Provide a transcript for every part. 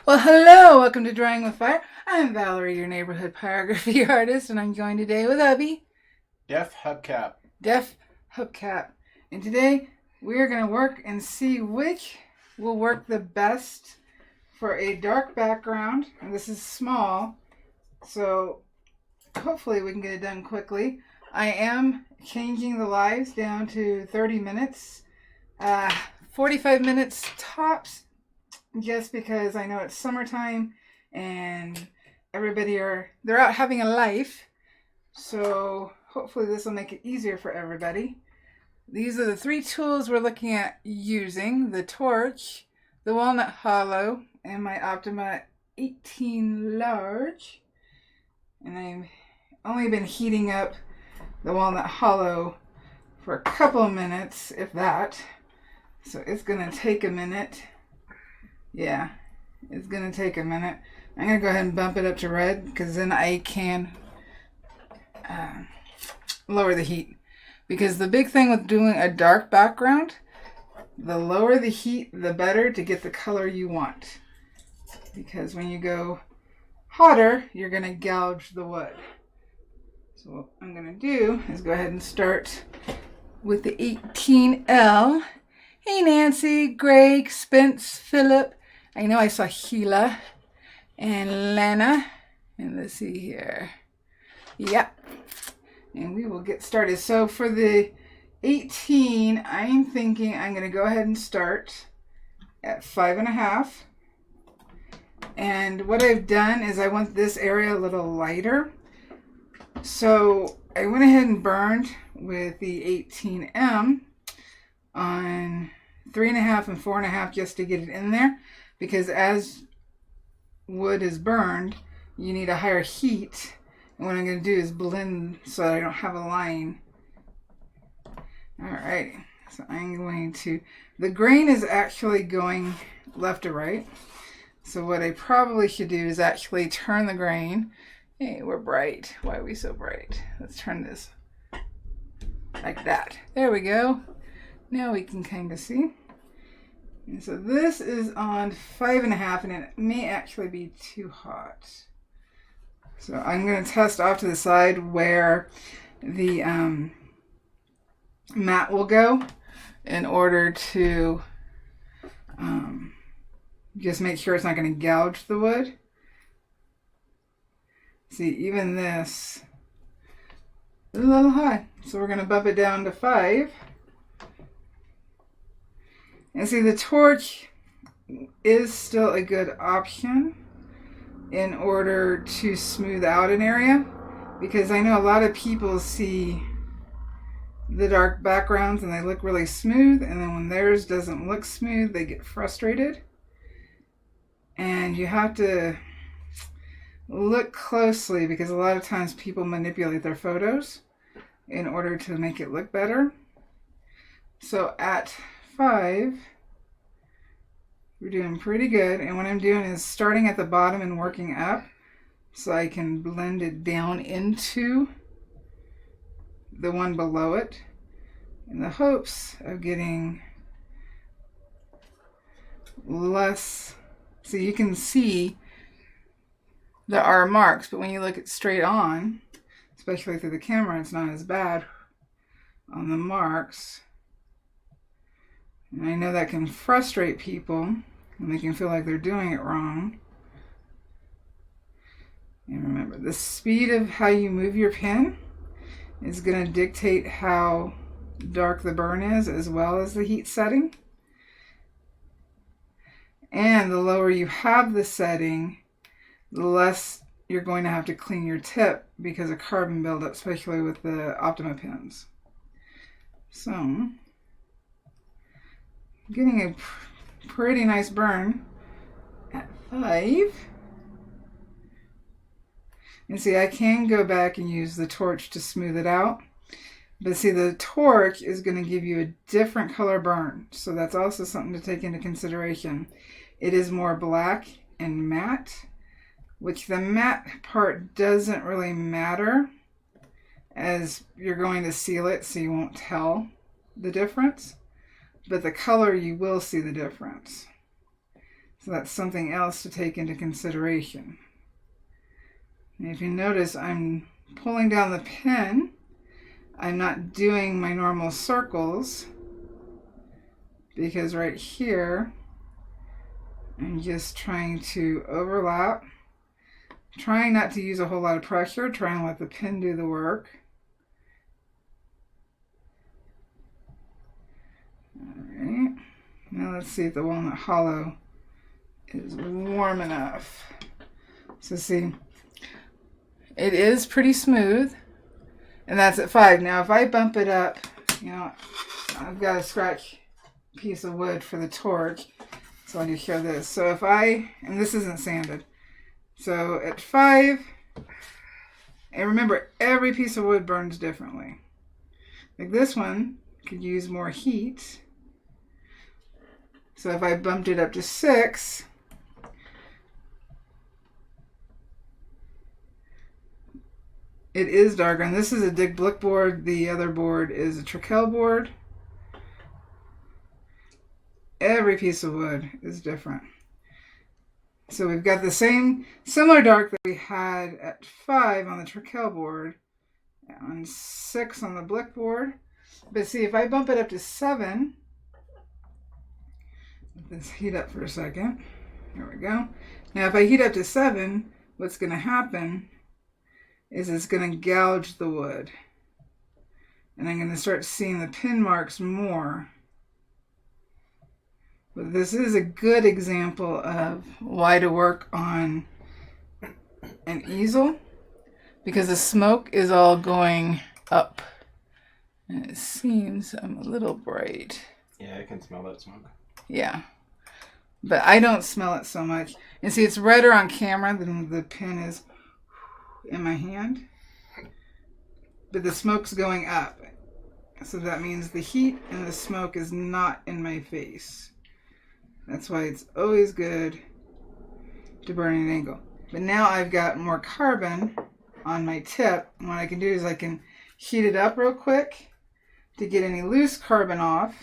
Well, hello, welcome to Drawing with Fire. I'm Valarie, your neighborhood pyrography artist, and I'm joined today with Ubby, Def Hubcap. Def Hubcap. And today we're going to work and see which will work the best for a dark background. And this is small, so hopefully we can get it done quickly. I am changing the lives down to 30 minutes, 45 minutes tops. Just because I know it's summertime and they're out having a life. So hopefully this will make it easier for everybody. These are the three tools we're looking at using: the torch, the walnut hollow, and my Optima 18 large. And I've only been heating up the walnut hollow for a couple of minutes, if that. So it's gonna take a minute. Yeah, it's going to take a minute. I'm going to go ahead and bump it up to red because then I can lower the heat. Because the big thing with doing a dark background, the lower the heat, the better to get the color you want. Because when you go hotter, you're going to gouge the wood. So what I'm going to do is go ahead and start with the 18L. Hey Nancy, Greg, Spence, Philip. I know I saw Sheila and Lana. And let's see here. Yep. And we will get started. So for the 18, I'm thinking I'm going to go ahead and start at 5.5. And what I've done is I want this area a little lighter. So I went ahead and burned with the 18M on 3.5 and 4.5 just to get it in there. Because as wood is burned, you need a higher heat. And what I'm going to do is blend so I don't have a line. Alright, so I'm going to... The grain is actually going left to right. So what I probably should do is actually turn the grain. Hey, we're bright. Why are we so bright? Let's turn this like that. There we go. Now we can kind of see. And so this is on 5.5, and it may actually be too hot. So I'm going to test off to the side where the mat will go in order to just make sure it's not going to gouge the wood. See, even this is a little high. So we're going to bump it down to 5. And see, the torch is still a good option in order to smooth out an area, because I know a lot of people see the dark backgrounds and they look really smooth, and then when theirs doesn't look smooth, they get frustrated. And you have to look closely because a lot of times people manipulate their photos in order to make it look better. So at 5, we're doing pretty good, and what I'm doing is starting at the bottom and working up so I can blend it down into the one below it in the hopes of getting less. So you can see there are marks, but when you look at straight on, especially through the camera, it's not as bad on the marks. And I know that can frustrate people, and they can feel like they're doing it wrong. And remember, the speed of how you move your pen is going to dictate how dark the burn is, as well as the heat setting. And the lower you have the setting, the less you're going to have to clean your tip because of carbon buildup, especially with the Optima pens. So getting a pretty nice burn at 5. And see, I can go back and use the torch to smooth it out. But see, the torch is going to give you a different color burn. So that's also something to take into consideration. It is more black and matte, which the matte part doesn't really matter, as you're going to seal it so you won't tell the difference. But the color, you will see the difference. So that's something else to take into consideration. And if you notice, I'm pulling down the pen. I'm not doing my normal circles because right here, I'm just trying to overlap, trying not to use a whole lot of pressure, trying to let the pen do the work. All right, now let's see if the walnut hollow is warm enough. So see, it is pretty smooth, and that's at 5. Now if I bump it up, you know, I've got a scratch piece of wood for the torch, so I'll just show this. So if and this isn't sanded, so at 5, and remember every piece of wood burns differently. Like this one could use more heat. So if I bumped it up to 6, it is darker. And this is a Dig Blick board. The other board is a Trekell board. Every piece of wood is different. So we've got the similar dark that we had at 5 on the Trekell board, on 6 on the Blick board. But see, if I bump it up to 7, let this heat up for a second. There we go. Now if I heat up to 7, what's going to happen is it's going to gouge the wood. And I'm going to start seeing the pin marks more. But this is a good example of why to work on an easel, because the smoke is all going up. And it seems I'm a little bright. Yeah, I can smell that smoke. Yeah. But I don't smell it so much. And see, it's redder on camera than the pin is in my hand. But the smoke's going up. So that means the heat and the smoke is not in my face. That's why it's always good to burn at an angle. But now I've got more carbon on my tip. And what I can do is I can heat it up real quick to get any loose carbon off.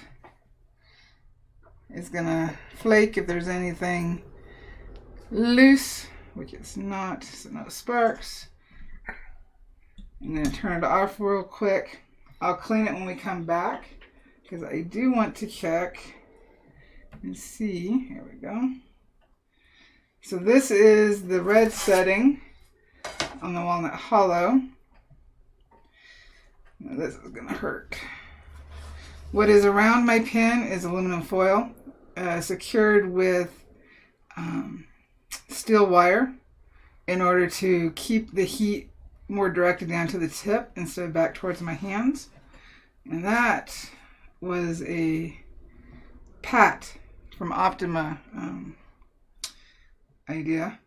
It's gonna flake if there's anything loose, which it's not, so no sparks. I'm gonna turn it off real quick. I'll clean it when we come back because I do want to check and see. Here we go. So this is the red setting on the walnut hollow. Now this is gonna hurt. What is around my pen is aluminum foil secured with steel wire in order to keep the heat more directed down to the tip instead of back towards my hands. And that was a Pat from Optima idea.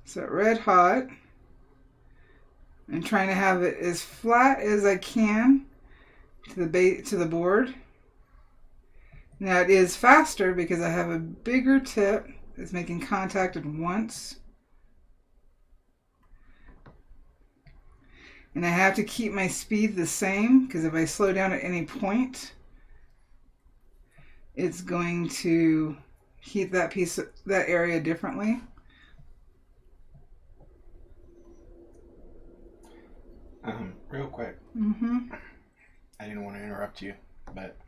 So red hot. I'm trying to have it as flat as I can to the board. Now it is faster because I have a bigger tip that's making contact at once. And I have to keep my speed the same because if I slow down at any point, it's going to heat that area differently. Real quick. I didn't want to interrupt you, but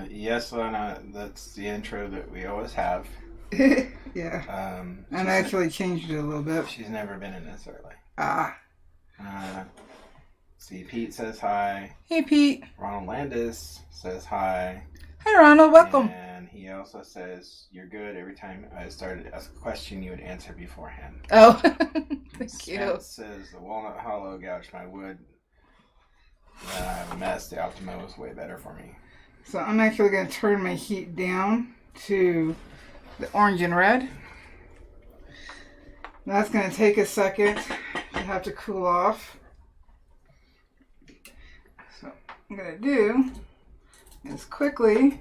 yes, Lana, that's the intro that we always have. Yeah. And I actually changed it a little bit. She's never been in this early. See, Pete says hi. Hey, Pete. Ronald Landis says hi. Hi, Ronald. Welcome. And he also says, you're good. Every time I started to ask a question, you would answer beforehand. Oh, thank you. Says, the walnut hollow gouged my wood. I have a mess. The Optima was way better for me. So I'm actually going to turn my heat down to the orange and red. That's going to take a second to have to cool off. So what I'm going to do is quickly,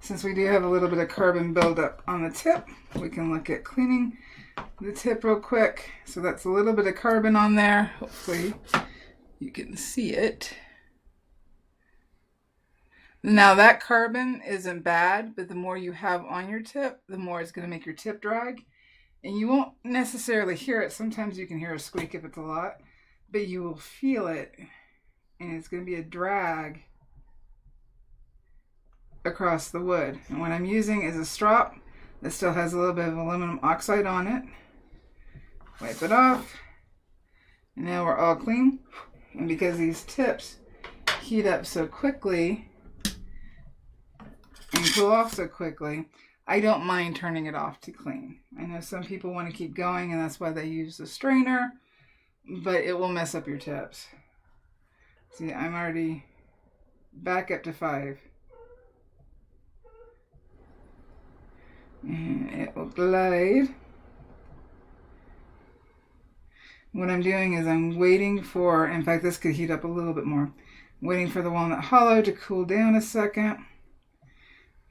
since we do have a little bit of carbon buildup on the tip, we can look at cleaning the tip real quick. So that's a little bit of carbon on there. Hopefully you can see it. Now that carbon isn't bad, but the more you have on your tip, the more it's going to make your tip drag. And you won't necessarily hear it. Sometimes you can hear a squeak if it's a lot, but you will feel it. And it's going to be a drag across the wood. And what I'm using is a strop that still has a little bit of aluminum oxide on it. Wipe it off. And now we're all clean. And because these tips heat up so quickly and cool off so quickly, I don't mind turning it off to clean. I know some people want to keep going and that's why they use the strainer, but it will mess up your tips. See, I'm already back up to 5. And it will glide. What I'm doing is I'm waiting for, in fact this could heat up a little bit more, waiting for the walnut hollow to cool down a second.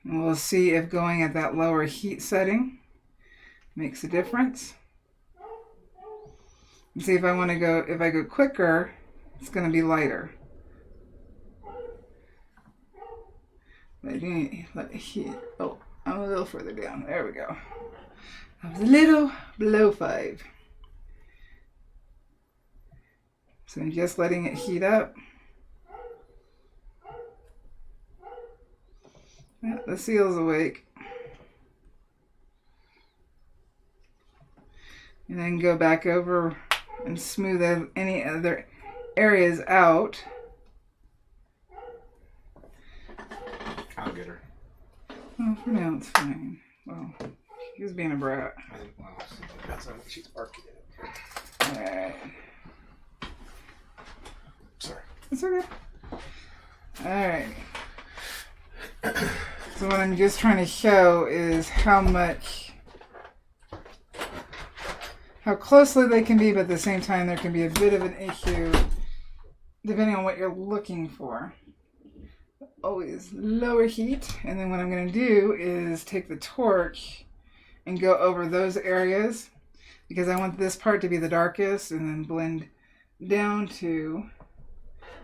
And we'll see if going at that lower heat setting makes a difference. And see if I want to go, if I go quicker, it's going to be lighter. But I do need to let it heat. Oh, I'm a little further down. There we go. I was a little below 5. So I'm just letting it heat up. Yeah, the seal's awake. And then go back over and smooth any other areas out. I'll get her. Oh, for now it's fine. Well, she was being a brat. Well, that's how she's barking. Alright. Sorry. It's okay. Alright. So what I'm just trying to show is how closely they can be, but at the same time there can be a bit of an issue depending on what you're looking for. Always lower heat, and then what I'm going to do is take the torch and go over those areas because I want this part to be the darkest and then blend down to,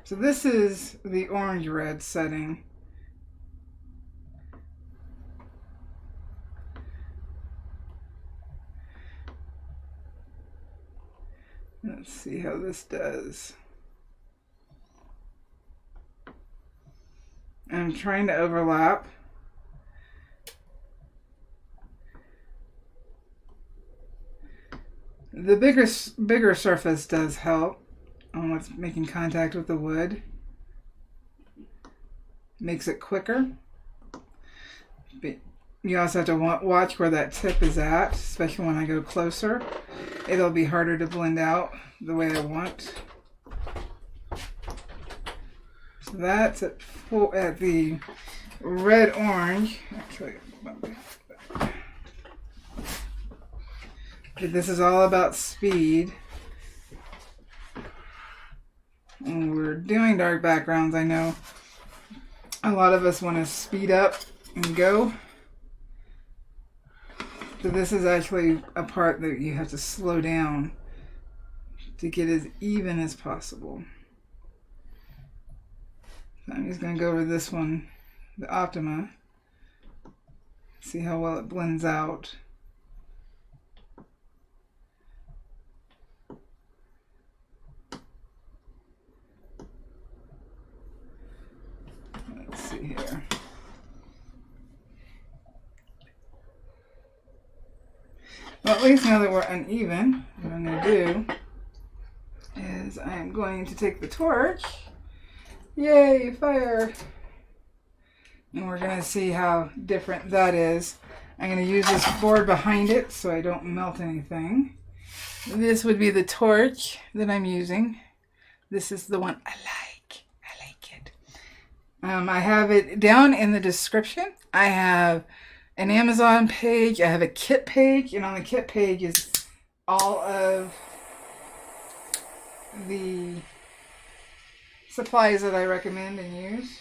so this is the orange red setting. Let's see how this does. I'm trying to overlap. The bigger surface does help on what's making contact with the wood. Makes it quicker. But you also have to watch where that tip is at, especially when I go closer. It'll be harder to blend out the way I want. So that's at the red orange. Actually, this is all about speed. When we're doing dark backgrounds, I know a lot of us want to speed up and go. So this is actually a part that you have to slow down to get as even as possible. So I'm just going to go over this one, the Optima, see how well it blends out. Let's see here. Well, at least now that we're uneven, what I'm going to do is I am going to take the torch. Yay, fire! And we're going to see how different that is. I'm going to use this board behind it so I don't melt anything. This would be the torch that I'm using. This is the one I like. I like it. I have it down in the description. I have an Amazon page. I have a kit page. And on the kit page is all of the supplies that I recommend and use.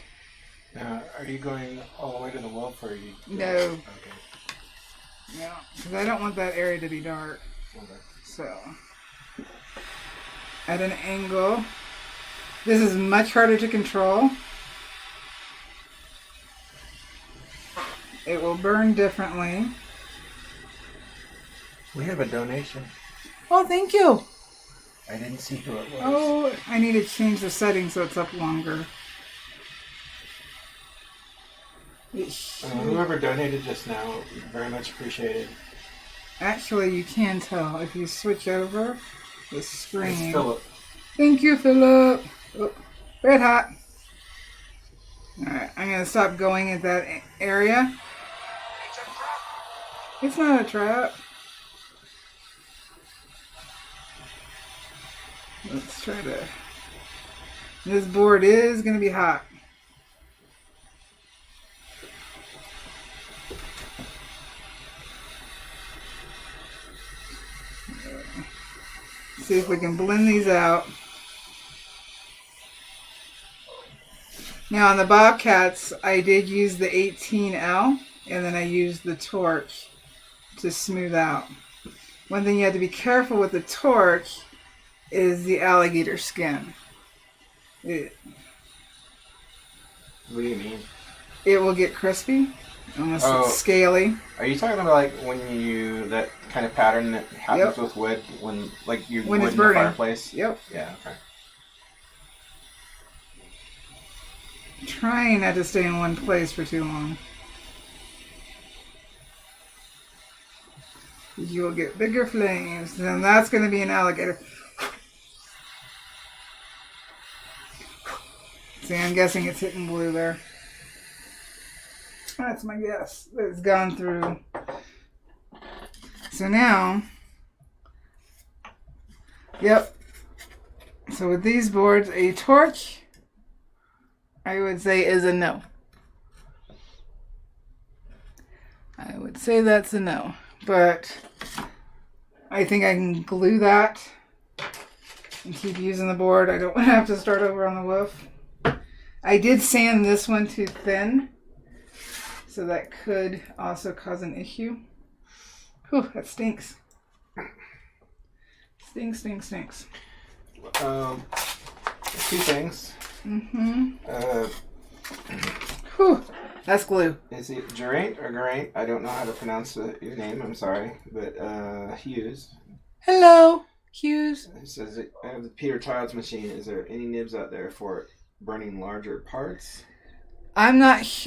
Now, are you going all the way to the wolf, or are you? No. Okay. No, because I don't want that area to be dark. Okay. So, at an angle. This is much harder to control. it will burn differently. We have a donation. Oh, thank you. I didn't see who it was. Oh, I need to change the setting so it's up longer. Whoever donated just now, very much appreciated. Actually, you can tell if you switch over the screen. It's Philip. Thank you, Philip. Oh, red hot. Alright, I'm going to stop going at that area. It's not a trap. Let's try to... This board is going to be hot. See if we can blend these out. Now on the Bobcats, I did use the 18L, and then I used the torch to smooth out. One thing you have to be careful with the torch is the alligator skin. What do you mean? It will get crispy, almost scaly. Are you talking about like when you, that kind of pattern that happens with wood when like you when wood it's in the burning? fireplace? Yep. Yeah, okay. Trying not to stay in one place for too long. You will get bigger flames. Then that's going to be an alligator. See, I'm guessing it's hitting blue there. That's my guess. It's gone through. So now, yep. So with these boards, a torch, I would say, is a no. I would say that's a no. But I think I can glue that and keep using the board. I don't have to start over on the woof. I did sand this one too thin, so that could also cause an issue. Whew, that stinks. Stinks. Two things. Whew, that's glue. Is it Geraint or Geraint? I don't know how to pronounce your name. I'm sorry, but Hughes. Hello, Hughes. It says I have the Peter Child's machine. Is there any nibs out there for burning larger parts? I'm not.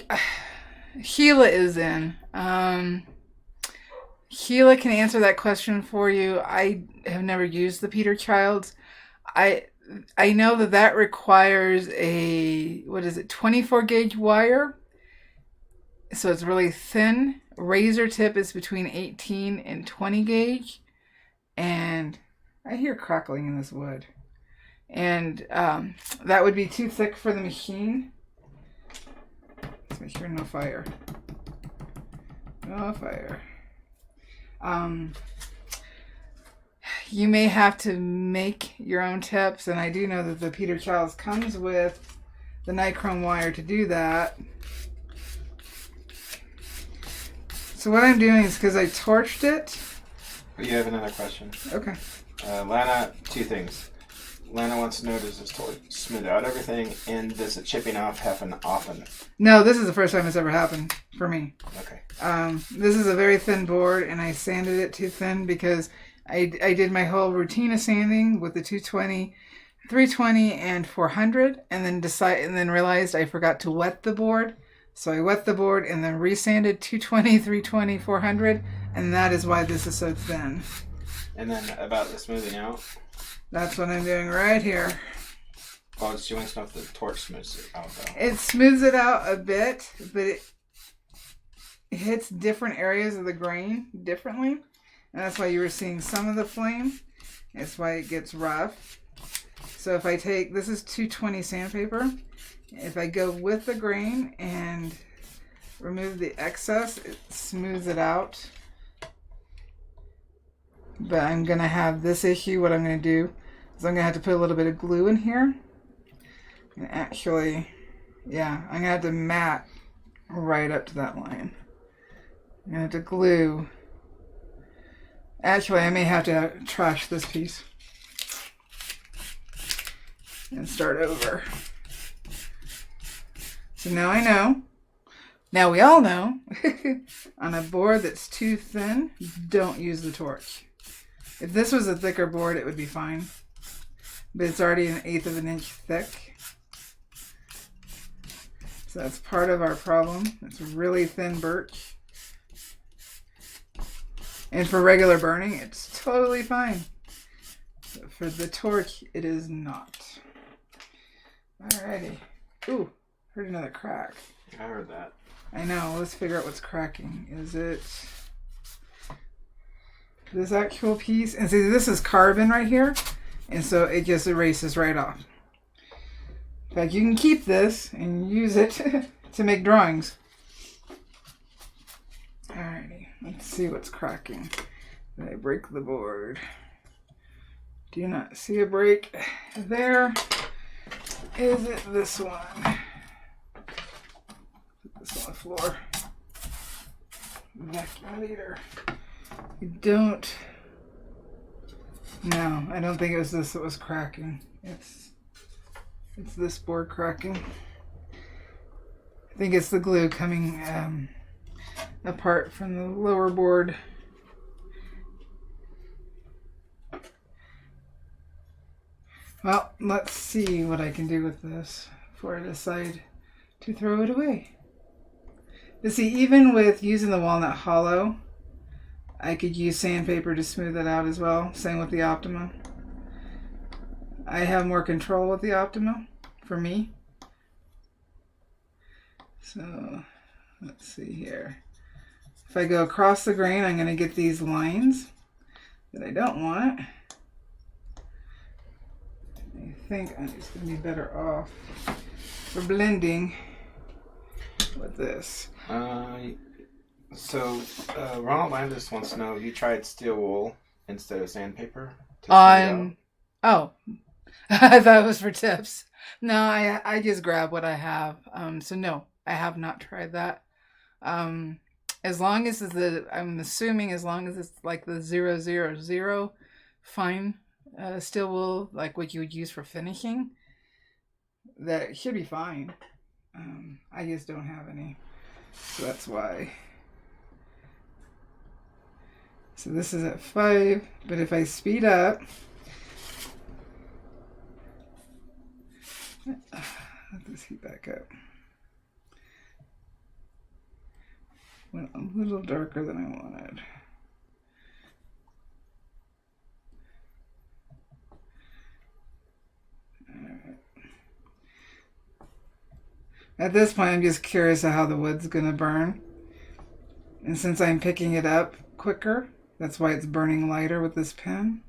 Gila is in. Gila can answer that question for you. I have never used the Peter Child's. I know that requires a, 24 gauge wire. So it's really thin. Razor tip is between 18 and 20 gauge. And I hear crackling in this wood. And that would be too thick for the machine. Let's make sure no fire. No fire. You may have to make your own tips, and I do know that the Peter Child's comes with the nichrome wire to do that. So what I'm doing is, because I torched it. You have another question. Okay. Lana, two things. Lana wants to know, does this torch smooth out everything, and does the chipping off happen often? No, this is the first time it's ever happened for me. Okay. This is a very thin board, and I sanded it too thin because I did my whole routine of sanding with the 220, 320, and 400, and then realized I forgot to wet the board. So I wet the board and then resanded 220, 320, 400, and that is why this is so thin. And then about the smoothing out? That's what I'm doing right here. Oh, it's doing stuff the torch smooths it out though. It smooths it out a bit, but it hits different areas of the grain differently. And that's why you were seeing some of the flame. That's why it gets rough. So if I take, this is 220 sandpaper. If I go with the grain and remove the excess, it smooths it out. But I'm going to have this issue. What I'm going to do is I'm going to have to put a little bit of glue in here. And actually, yeah, I'm going to have to mat right up to that line. I'm going to have to glue. Actually, I may have to trash this piece and start over. So now I know Now we all know on a board that's too thin, don't use the torch. If this was a thicker board, it would be fine. But it's already 1/8 of an inch thick. So that's part of our problem. It's really thin birch. And for regular burning, it's totally fine. But for the torch, it is not. Alrighty. Ooh, heard another crack. I heard that. I know. Let's figure out what's cracking. Is it this actual piece? And see, this is carbon right here. And so it just erases right off. In fact, you can keep this and use it to make drawings. Alrighty. Let's see what's cracking. Did I break the board? Do you not see a break there? Is it this one? Put this on the floor. Vacuum leader. You don't. No, I don't think it was this that was cracking. It's this board cracking. I think it's the glue coming apart from the lower board. Well, let's see what I can do with this before I decide to throw it away. But see, even with using the walnut hollow, I could use sandpaper to smooth it out as well. Same with the Optima. I have more control with the Optima for me. So let's see here. If I go across the grain, I'm going to get these lines that I don't want. I think I'm just going to be better off for blending with this. So Ronald Landis wants to know if you tried steel wool instead of sandpaper to smooth out. Oh, I thought it was for tips. No, I just grab what I have. So no, I have not tried that. As long as it's I'm assuming as long as it's like the 000 fine steel wool, like what you would use for finishing, that should be fine. I just don't have any, so that's why. So this is at 5, but if I speed up, let this heat back up. Went a little darker than I wanted. Alright. At this point, I'm just curious of how the wood's gonna burn. And since I'm picking it up quicker, that's why it's burning lighter with this pen.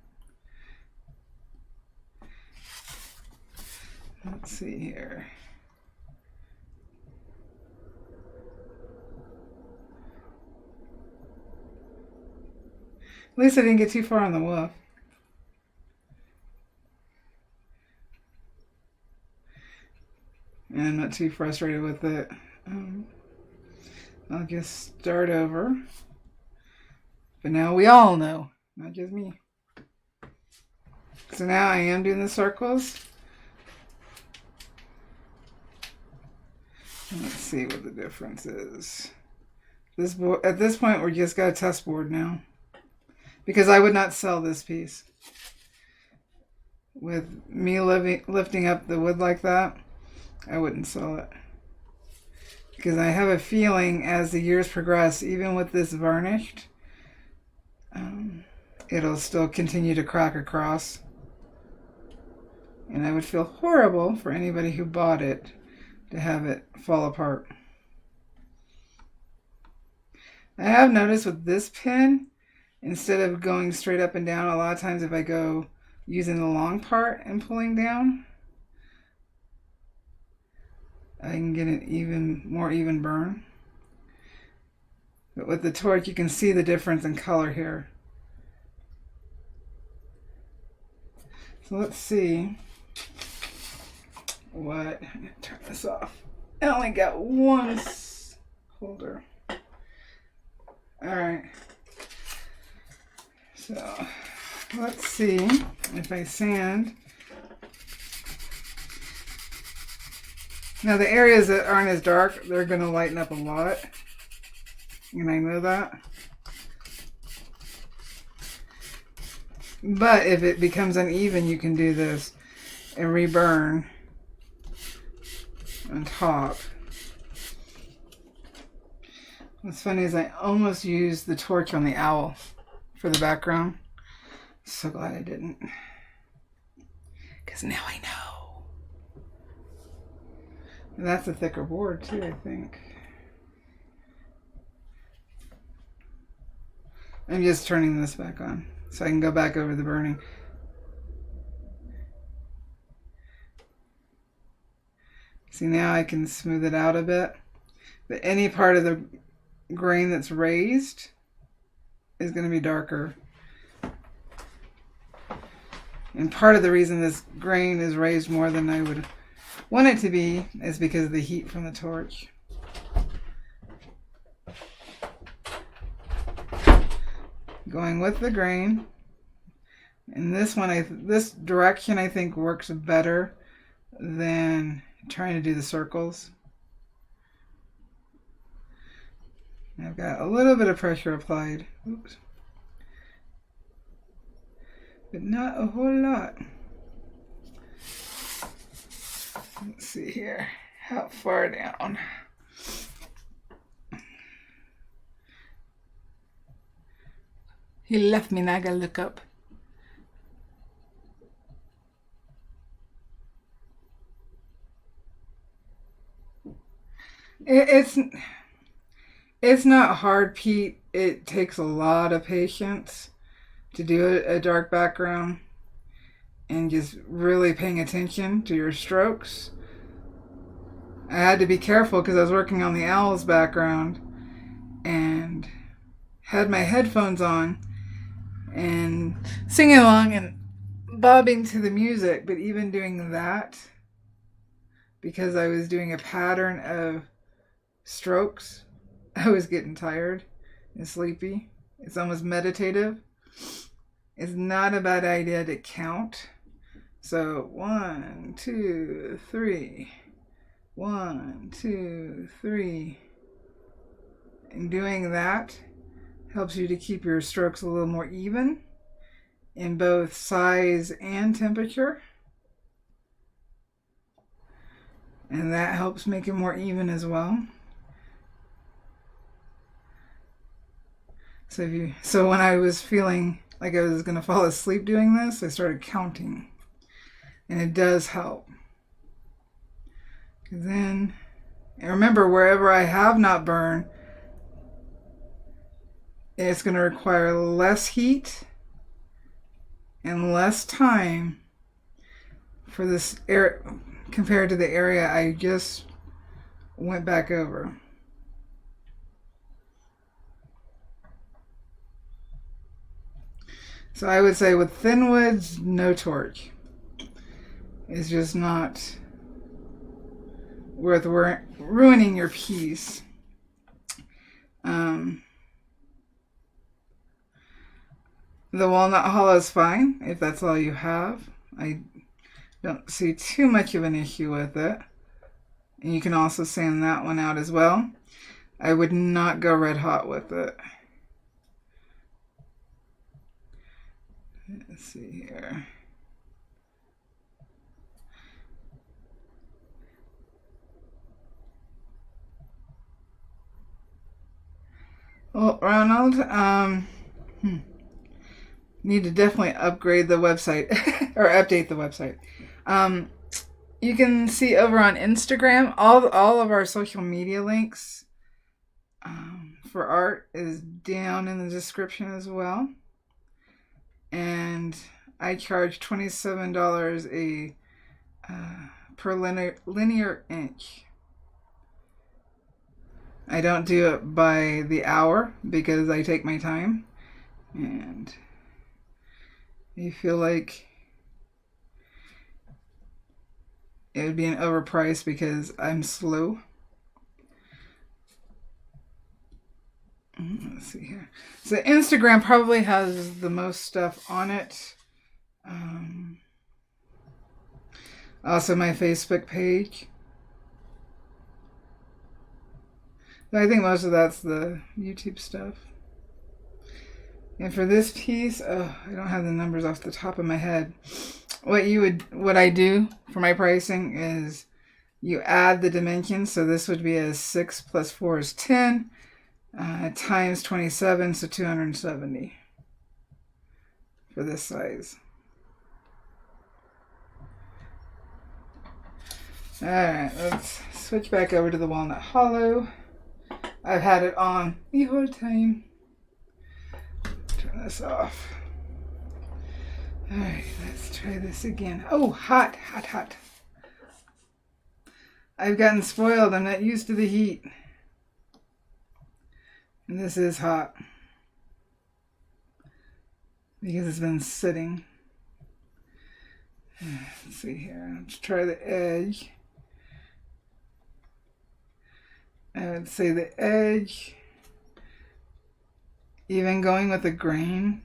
Let's see here. At least I didn't get too far on the woof. And I'm not too frustrated with it. I'll just start over. But now we all know, not just me. So now I am doing the circles. Let's see what the difference is. This board, at this point, we're just got a test board now. Because I would not sell this piece. With me lifting up the wood like that, I wouldn't sell it. Because I have a feeling as the years progress, even with this varnished, it'll still continue to crack across. And I would feel horrible for anybody who bought it to have it fall apart. I have noticed with this pen, instead of going straight up and down, a lot of times if I go using the long part and pulling down, I can get an more even burn. But with the torch, you can see the difference in color here. So let's see what, I'm going to turn this off. I only got one holder. Alright. So let's see if I sand. Now the areas that aren't as dark, they're going to lighten up a lot. And I know that. But if it becomes uneven, you can do this and reburn on top. What's funny is I almost used the torch on the owl for the background. So glad I didn't. Because now I know. And that's a thicker board too, I think. I'm just turning this back on so I can go back over the burning. See, now I can smooth it out a bit. But any part of the grain that's raised is going to be darker. And part of the reason this grain is raised more than I would want it to be is because of the heat from the torch. Going with the grain. And this one, this direction I think works better than trying to do the circles. I've got a little bit of pressure applied. Oops. But not a whole lot. Let's see here. How far down? He left me, now I gotta look up. It's not hard, Pete. It takes a lot of patience to do a dark background and just really paying attention to your strokes. I had to be careful because I was working on the owl's background and had my headphones on and singing along and bobbing to the music, but even doing that, because I was doing a pattern of strokes, I was getting tired and sleepy. It's almost meditative. It's not a bad idea to count. So 1, 2, 3. 1, 2, 3. And doing that helps you to keep your strokes a little more even in both size and temperature. And that helps make it more even as well. So when I was feeling like I was going to fall asleep doing this, I started counting. And it does help. And remember, wherever I have not burned, it's going to require less heat and less time for this area compared to the area I just went back over. So I would say with thin woods, no torch. It's just not worth ruining your piece. The walnut hollow is fine if that's all you have. I don't see too much of an issue with it. And you can also sand that one out as well. I would not go red hot with it. Let's see here. Well, Ronald, need to definitely upgrade the website or update the website. You can see over on Instagram, all of our social media links for art is down in the description as well. And I charge $27 per linear inch. I don't do it by the hour because I take my time, and you feel like it would be an overprice because I'm slow. Let's see here. So Instagram probably has the most stuff on it. Also my Facebook page. I think most of that's the YouTube stuff. And for this piece, I don't have the numbers off the top of my head. What I do for my pricing is you add the dimensions. So this would be a 6 plus 4 is 10 times 27, so 270 for this size. All right, let's switch back over to the walnut hollow. I've had it on the whole time. Turn this off. All right, let's try this again. Oh, hot, hot, hot. I've gotten spoiled. I'm not used to the heat. And this is hot. Because it's been sitting. Let's see here. Let's try the edge. I would say the edge, even going with the grain.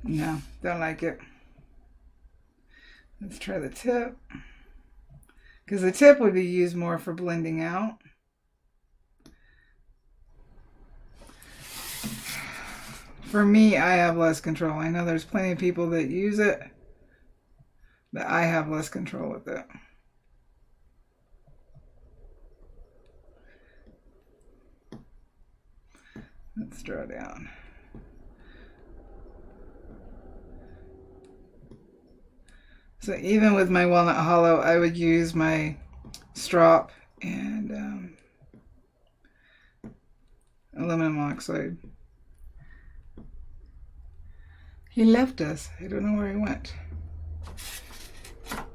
No, don't like it. Let's try the tip. Because the tip would be used more for blending out. For me, I have less control. I know there's plenty of people that use it, but I have less control with it. Let's draw down. So even with my walnut hollow, I would use my strop and aluminum oxide. He left us. I don't know where he went.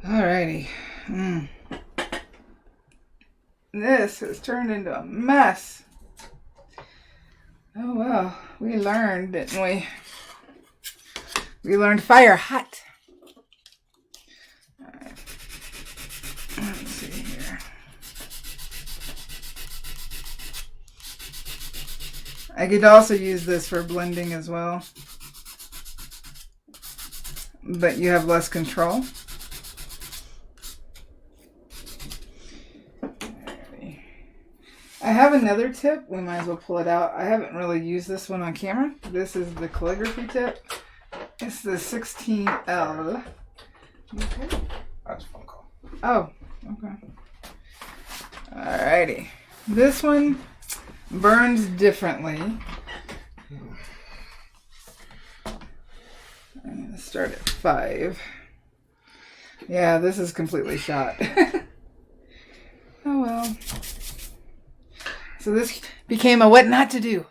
Alrighty. This has turned into a mess. Oh well, we learned, didn't we? We learned fire hot. All right. Let's see here. I could also use this for blending as well, but you have less control. I have another tip. We might as well pull it out. I haven't really used this one on camera. This is the calligraphy tip. It's the 16L. Okay. That's a phone call. Oh, okay. Alrighty. This one burns differently. I'm going to start at 5. Yeah, this is completely shot. Oh well. So this became a what not to do.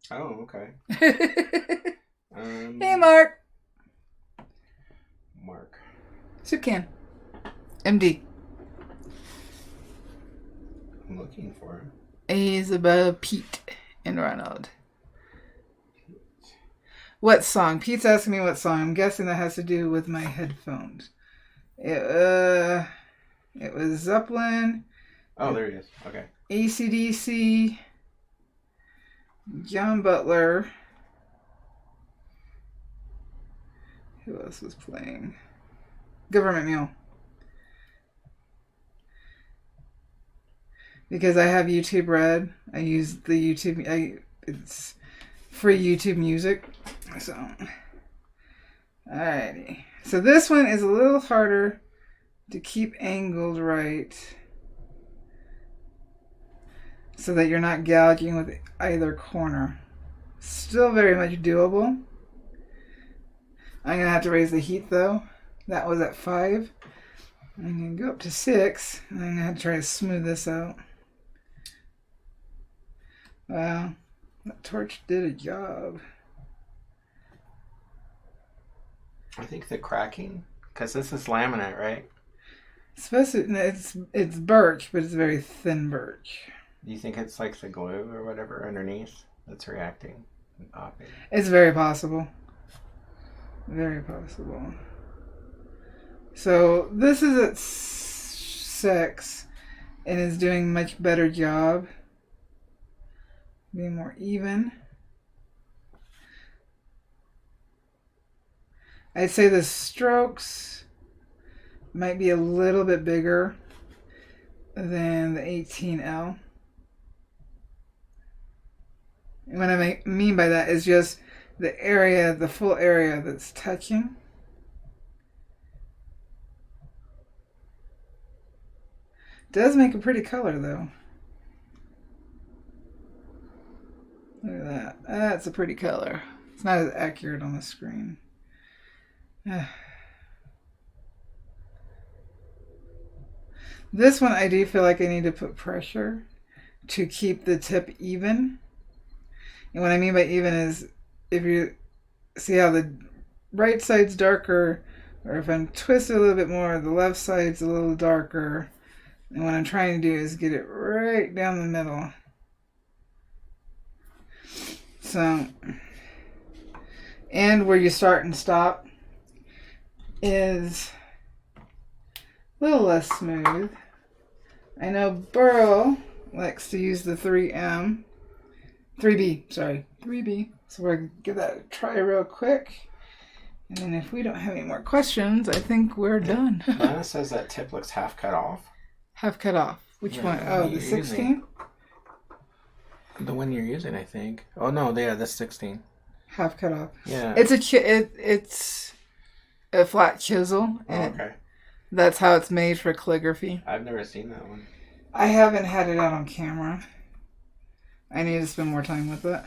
Oh, okay. Hey, Mark. Mark. Sukan. MD. I'm looking for him. He's above Pete and Ronald. What song? Pete's asking me what song. I'm guessing that has to do with my headphones. It was Zeppelin. Oh, there he is. Okay. AC/DC, John Butler. Who else was playing? Government Mule. Because I have YouTube Red, I use the YouTube. It's free YouTube music. So, alrighty. So this one is a little harder to keep angled right, so that you're not gouging with either corner. Still very much doable. I'm going to have to raise the heat though. That was at 5. I'm going to go up to 6. And I'm going to have to try to smooth this out. Wow, that torch did a job. I think the cracking, because this is laminate, right? It's birch, but it's very thin birch. Do you think it's like the glue or whatever underneath that's reacting? It's very possible. Very possible. So this is at 6 and is doing a much better job. Being more even. I'd say the strokes might be a little bit bigger. than the 18L. And what I mean by that is just the area, the full area that's touching. Does make a pretty color though. Look at that. That's a pretty color. It's not as accurate on the screen. This one I do feel like I need to put pressure to keep the tip even. And what I mean by even is if you see how the right side's darker, or if I'm twisted a little bit more, the left side's a little darker. And what I'm trying to do is get it right down the middle. So, and where you start and stop is a little less smooth. I know Burl likes to use the 3B. So we're going to give that a try real quick. And then if we don't have any more questions, I think we're done. Lana says that tip looks half cut off. Half cut off. Which one? Oh, the 16? The one you're using, I think. Oh no, yeah, that's 16. Half cut off. Yeah. It's a flat chisel. Oh, okay. That's how it's made for calligraphy. I've never seen that one. I haven't had it out on camera. I need to spend more time with it.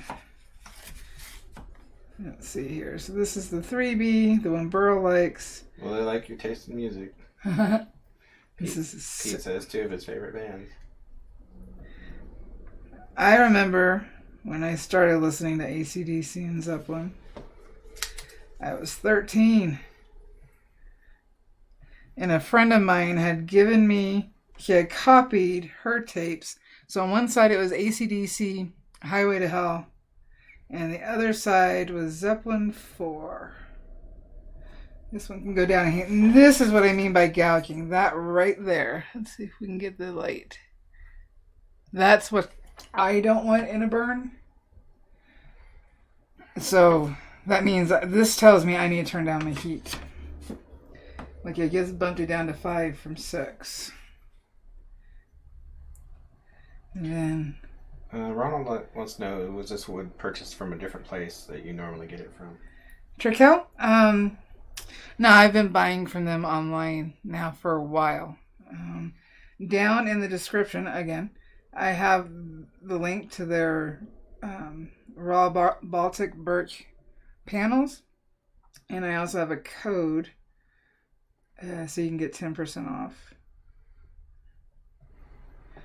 Let's see here. So this is the 3B, the one Burl likes. Well, they like your taste in music. Pete says two of his favorite bands. I remember when I started listening to AC/DC and Zeppelin. I was 13. And a friend of mine had given me, she had copied her tapes. So on one side it was AC/DC, Highway to Hell. And the other side was Zeppelin 4. This one can go down here. And this is what I mean by gouging. That right there. Let's see if we can get the light. That's what I don't want in a burn. So that means this tells me I need to turn down my heat. Like I just bumped it down to 5 from 6. And then Ronald wants to know, was this wood purchased from a different place that you normally get it from? Trickhill? No, I've been buying from them online now for a while. Down in the description, again, I have the link to their raw Baltic birch panels. And I also have a code so you can get 10% off.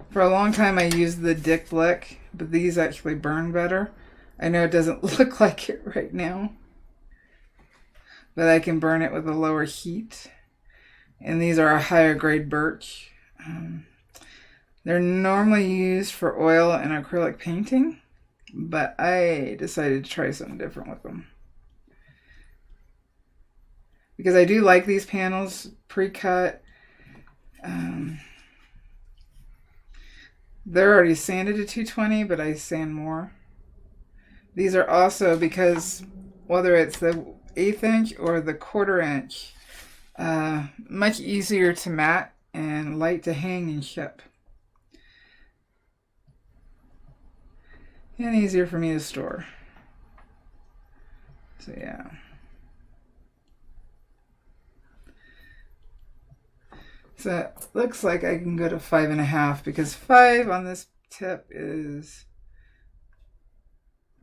For a long time I used the Dick Blick, but these actually burn better. I know it doesn't look like it right now, but I can burn it with a lower heat. And these are a higher grade birch. They're normally used for oil and acrylic painting, but I decided to try something different with them. Because I do like these panels pre-cut. They're already sanded to 220, but I sand more. These are also, because whether it's the 1/8 inch or the 1/4 inch, much easier to mat and light to hang and ship. And easier for me to store. So yeah. So it looks like I can go to 5.5 because 5 on this tip is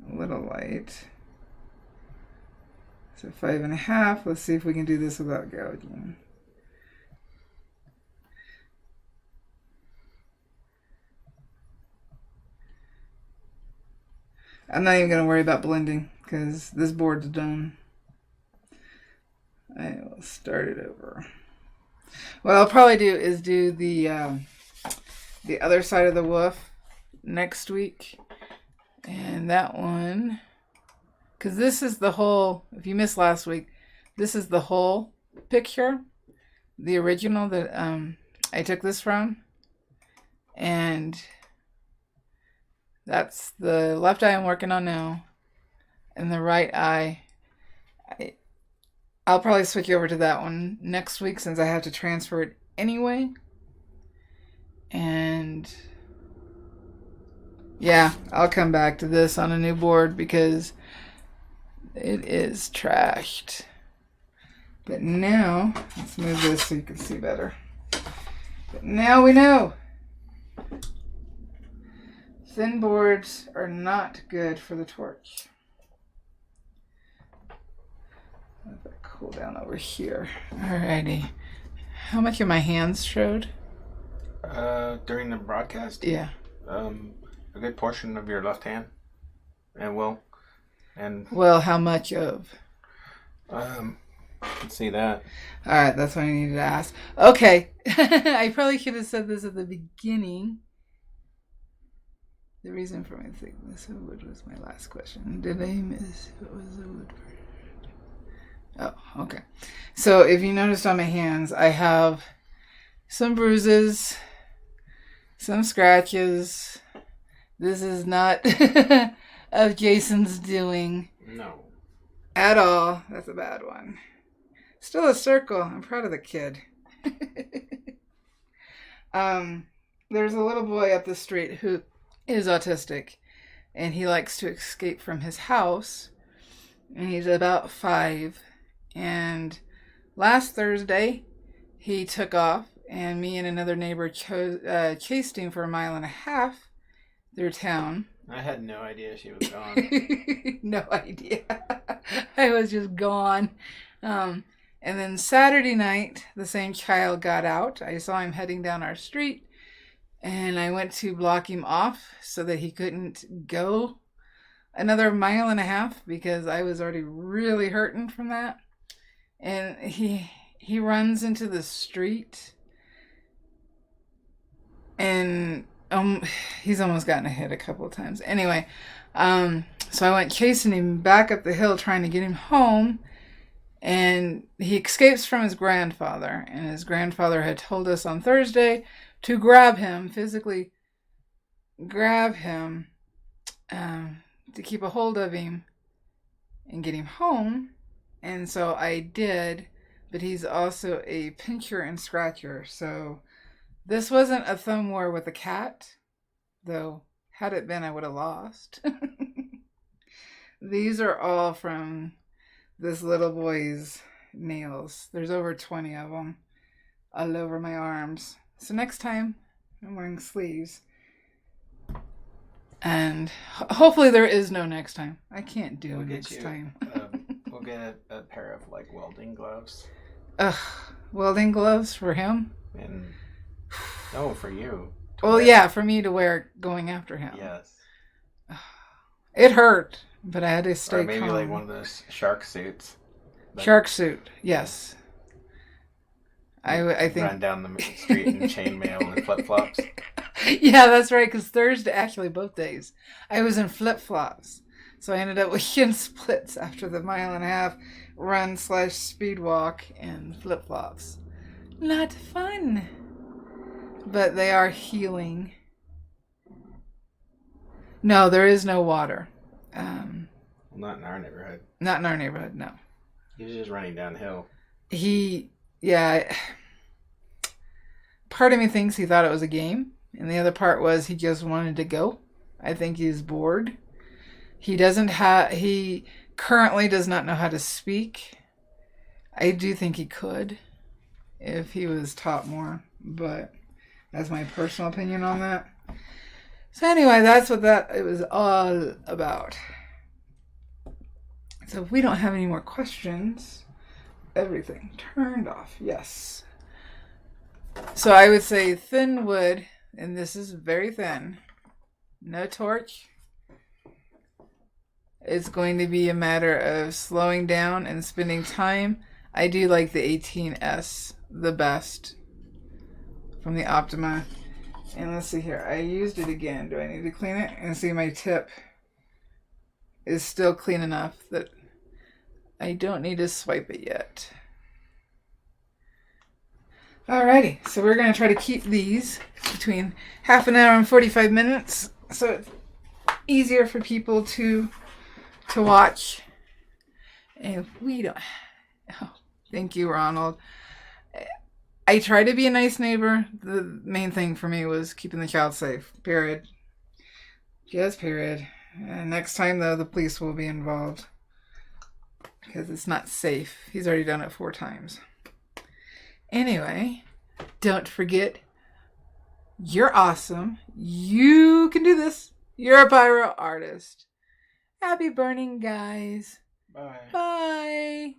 a little light. So 5.5. Let's see if we can do this without gouging. I'm not even going to worry about blending because this board's done. I will start it over. What I'll probably do is do the other side of the woof next week. And that one, because this is the whole, if you missed last week, this is the whole picture, the original that I took this from. And that's the left eye I'm working on now. And the right eye, I'll probably switch over to that one next week since I have to transfer it anyway. And yeah, I'll come back to this on a new board because it is trashed. But now, let's move this so you can see better. But now we know. Thin boards are not good for the torch. Let that cool down over here. Alrighty. How much of my hands showed? During the broadcast? Yeah. A good portion of your left hand. And well, how much of? Let's see that. All right, that's what I needed to ask. Okay. I probably should have said this at the beginning. The reason for my thickness of wood was my last question. Did I miss what was the wood? Oh, okay. So if you noticed on my hands, I have some bruises, some scratches. This is not of Jason's doing. No. At all. That's a bad one. Still a circle. I'm proud of the kid. There's a little boy up the street who is autistic, and he likes to escape from his house, and he's about 5. And last Thursday, he took off, and me and another neighbor chased him for 1.5 miles through town. I had no idea she was gone. No idea. I was just gone. And then Saturday night, the same child got out. I saw him heading down our street, and I went to block him off so that he couldn't go another 1.5 miles because I was already really hurting from that. And he runs into the street, and he's almost gotten hit a couple of times. Anyway, so I went chasing him back up the hill trying to get him home. And he escapes from his grandfather. And his grandfather had told us on Thursday to grab him, physically grab him, to keep a hold of him and get him home. And so I did, but he's also a pincher and scratcher. So this wasn't a thumb war with a cat, though had it been, I would have lost. These are all from this little boy's nails. There's over 20 of them all over my arms. So next time I'm wearing sleeves. And hopefully there is no next time. I can't do next time. We'll get a pair of like welding gloves. Welding gloves for him? And no, for you. Well, yeah, for me to wear going after him. Yes. It hurt, but I had to stay calm. Or maybe like one of those shark suits. Shark suit, yes. I think... Run down the street in chainmail and flip-flops. Yeah, that's right, because Thursday, actually both days, I was in flip-flops. So I ended up with shin splits after the 1.5 mile run/speed walk in flip-flops. Not fun. But they are healing. No, there is no water. Not in our neighborhood. Not in our neighborhood, no. He was just running downhill. Part of me thinks he thought it was a game, and the other part was he just wanted to go. I think he's bored. He currently does not know how to speak. I do think he could if he was taught more, but that's my personal opinion on that. So anyway, that's what it was all about. So if we don't have any more questions, everything turned off. Yes. So I would say thin wood, and this is very thin. No torch. It's going to be a matter of slowing down and spending time. I do like the 18S the best from the Optima. And let's see here. I used it again. Do I need to clean it? And see, my tip is still clean enough that I don't need to swipe it yet. Alrighty, so we're going to try to keep these between half an hour and 45 minutes so it's easier for people to watch. And if we don't... Oh, thank you, Ronald. I try to be a nice neighbor. The main thing for me was keeping the child safe. Period. Just period. And next time, though, the police will be involved. Because it's not safe. He's already done it 4 times. Anyway, don't forget, you're awesome. You can do this. You're a pyro artist. Happy burning, guys. Bye. Bye.